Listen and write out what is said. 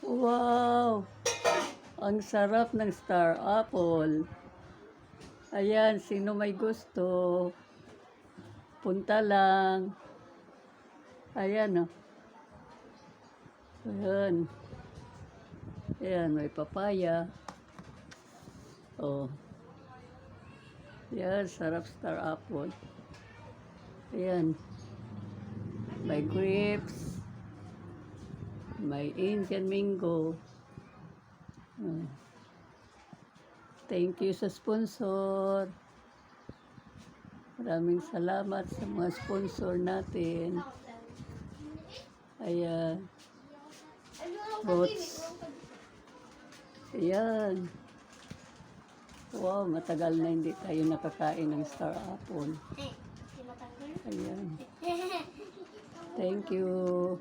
Wow! Ang sarap ng star apple. Ayan, sino may gusto? Punta lang. Ayan, oh. Ayan. Ayan, may papaya. Oh. Ayan, sarap star apple. Ayan. May grapes. May Indian mango. Oh. Thank you sa sponsor. Maraming salamat sa mga sponsor natin. Ayan. Fruits. Ayan. Wow, matagal na hindi tayo nakakain ng star apple. Ayan. Thank you.